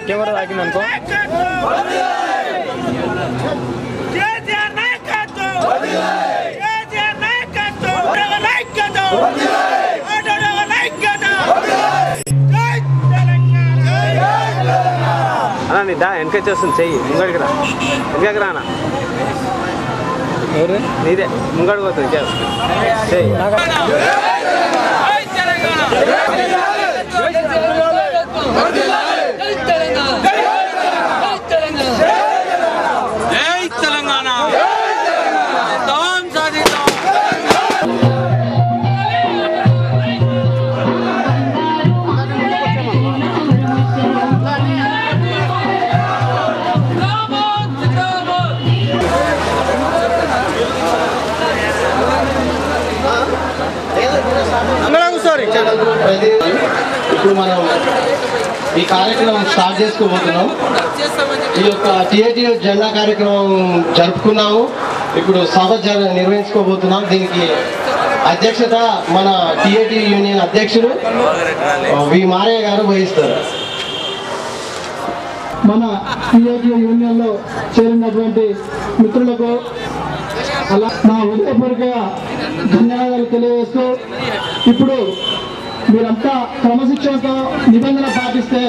Camera తాకిందనుకో అన్నా నీ దా వెనక చేస్తుంది చెయ్యి ముంగడికి రా వెనకకి రానా ఎవరు నీదే ముంగడికి పోతుంది చెయ్యి ఇప్పుడు మనం ఈ కార్యక్రమం స్టార్ట్ చేసుకోబోతున్నాం. ఈ యొక్క టిఏటి జెండా కార్యక్రమం జరుపుకున్నాము. ఇప్పుడు సభ నిర్వహించుకోబోతున్నాం. దీనికి అధ్యక్షత మన టిఏటి యూనియన్ అధ్యక్షుడు వి మారయ్య గారు వహిస్తారు. మన టిఏటి యూనియన్లో చేరినటువంటి మిత్రులకు అలా నా హృదయపూర్వక ధన్యవాదాలు తెలియజేస్తూ ఇప్పుడు మీరంతా క్రమశిక్షణతో నిబంధన పాటిస్తే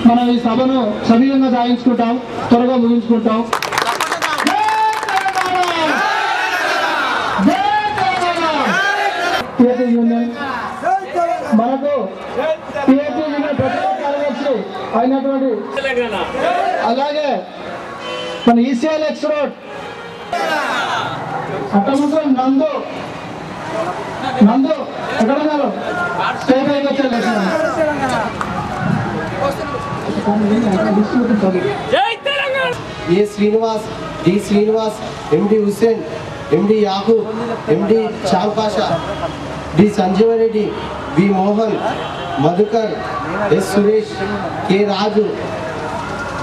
మనం ఈ సభను సవ్యంగా సాగించుకుంటాం, త్వరగా ముగించుకుంటాం. యూనియన్ మనకు యూనియన్ ప్రధాన కార్యదర్శి అయినటువంటి అలాగే మన ఈసీఎల్ ఎక్స్ రోడ్ అట్టముందు నందు ఎక్కడ ఉన్నారు? స్టేట్ పైకి వచ్చారు. ఏ శ్రీనివాస్, డి శ్రీనివాస్, ఎండి హుస్సేన్, ఎండి యాహూబ్, ఎండి చాల్ పాషా, డి సంజీవరెడ్డి, వి మోహన్, మధుకర్, ఎస్ సురేష్, కె రాజు,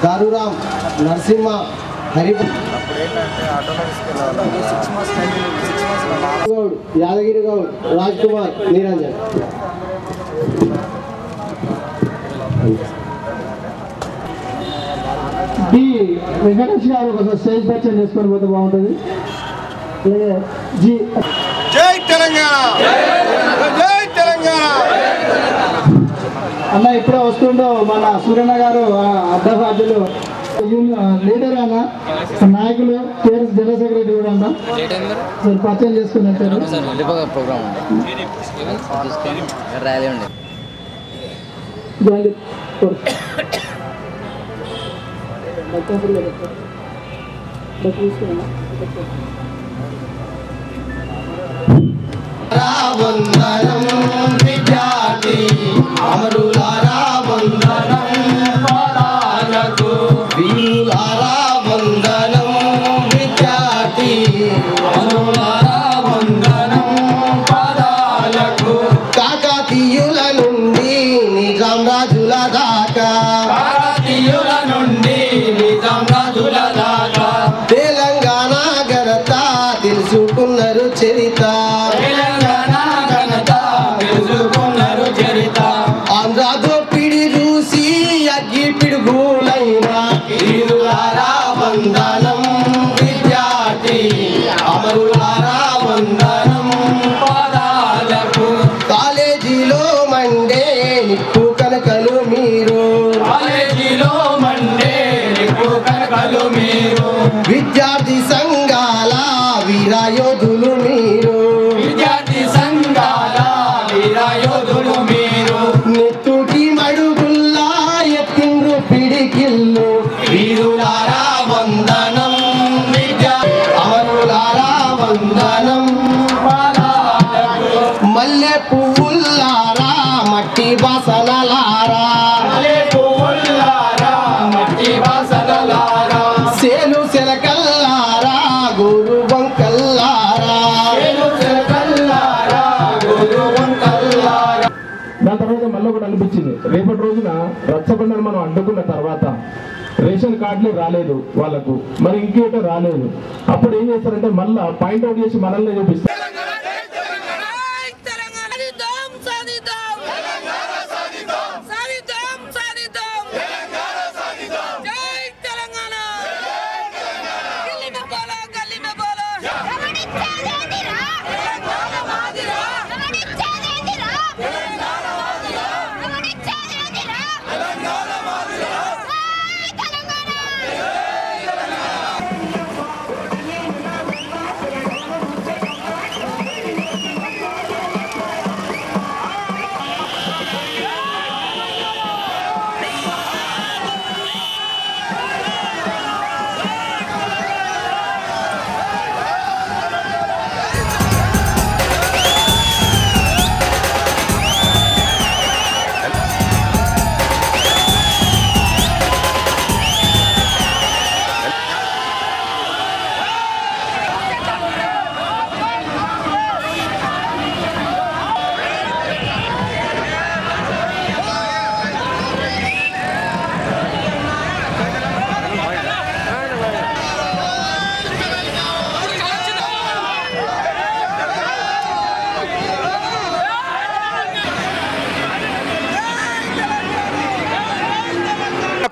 దారురామ్, నరసింహ, హరిగౌడ్, యాదగిరి గౌడ్, రాజ్ కుమార్, నిరంజన్. డి వెంకటేష్ గారు ఒక స్టేజ్ పరిచయం చేసుకొని పోతే బాగుంటుంది. అలాగే జై తెలంగాణ, జై తెలంగాణ అన్న ఇప్పుడే వస్తుండో మన సూర్యన్న గారు అడ్డసాధ్యులు లీడర్ అన్న నాయకులు టీఆర్ఎస్ జనరల్ సెక్రటరీ కూడా అన్న సార్ పరిచయం చేసుకుని ప్రోగ్రామ్ విద్యార్థి అమరులారా వందనం పాదాలకు, వీరులారా వందనం విద్యార్థి అమరులారా వందనం పాదాలకు. కాకతీయుల నుండి నిజాం రాజుల దాకా, కాకతీయుల నుండి నిజాం రాజుల దాకా తెలంగాణ ఘనత తెలుసుకున్నారు చరిత, వందనం విద్యార్థి అమరులారా వందనం పాదాలకు. కాలేజీలో మండే నిప్పు కనకలు మీరు, కాలేజీలో మండే నిప్పు కనకలు మీరు, విద్యార్థి సంఘాల వీరయోధులు మీరు, విద్యార్థి సంఘాల వీరయోధులు మీరు. నెత్తుకి మడుగుల్లా ఎత్తిండ్రు పిడికిల్లు, వీరులారా వందనం, విద్యా అమరులారా వందనం, మల్లె పువ్వులారా మట్టి వాసనలారా, సేలు సెలకల్లారా గురు వంకల్లారా, దాని తర్వాత మళ్ళీ ఒకటి అనిపించింది, రేపటి రోజున రచ్చబండను మనం అడ్డుకున్న తర్వాత రేషన్ కార్డులే రాలేదు వాళ్ళకు, మరి ఇంకేటో రాలేదు. అప్పుడు ఏం చేస్తారంటే మళ్ళా పాయింట్అవుట్ చేసి మనల్ని చూపిస్తారు.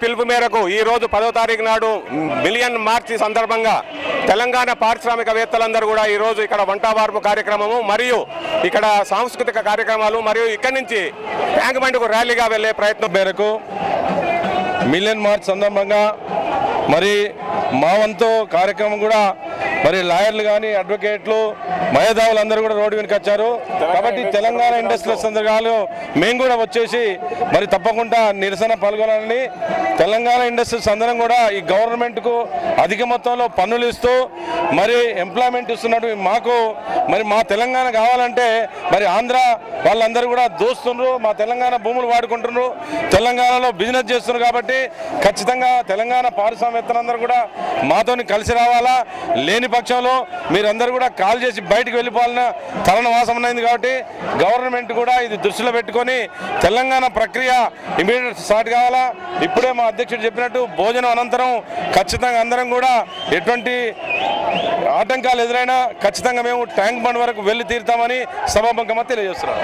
పిలుపు మేరకు ఈ రోజు 10వ తారీఖు నాడు మిలియన్ మార్చి సందర్భంగా తెలంగాణ పారిశ్రామికవేత్తలందరూ కూడా ఈ రోజు ఇక్కడ వంటవార్పు కార్యక్రమము మరియు ఇక్కడ సాంస్కృతిక కార్యక్రమాలు మరియు ఇక్కడి నుంచి ట్యాంక్ బండ్కు ర్యాలీగా వెళ్లే ప్రయత్నం మేరకు మిలియన్ మార్చ్ సందర్భంగా మరి మా వంతు కార్యక్రమం కూడా మరి లాయర్లు కానీ అడ్వకేట్లు మయదావులు అందరూ కూడా రోడ్డు వెనుక వచ్చారు. కాబట్టి తెలంగాణ ఇండస్ట్రియల్ సందర్భాలు మేము కూడా వచ్చేసి మరి తప్పకుండా నిరసన పాల్గొనాలని, తెలంగాణ ఇండస్ట్రీస్ అందరం కూడా ఈ గవర్నమెంట్కు అధిక మొత్తంలో పన్నులు ఇస్తూ మరి ఎంప్లాయ్మెంట్ ఇస్తున్నట్టు మాకు మరి మా తెలంగాణ కావాలంటే మరి ఆంధ్ర వాళ్ళందరూ కూడా దోస్తున్నారు, మా తెలంగాణ భూములు వాడుకుంటున్నారు, తెలంగాణలో బిజినెస్ చేస్తున్నారు. కాబట్టి ఖచ్చితంగా తెలంగాణ పారిశ్రామికవేత్తలందరూ కూడా మాతోని కలిసి రావాలా. లేని పక్షంలో మీరందరూ కూడా కాల్ చేసి బయటకు వెళ్ళిపోవాలన్న తరుణ వాసం ఉన్నది. కాబట్టి గవర్నమెంట్ కూడా ఇది దృష్టిలో పెట్టుకొని తెలంగాణ ప్రక్రియ ఇమీడియట్ స్టార్ట్ కావాలా. ఇప్పుడే మా అధ్యక్షుడు చెప్పినట్టు భోజనం అనంతరం ఖచ్చితంగా అందరం కూడా ఎటువంటి ఆటంకాలు ఎదురైనా ఖచ్చితంగా మేము ట్యాంక్ బండ్ వరకు వెళ్ళి తీరుతామని సభాముఖంగా తెలియజేస్తున్నాం.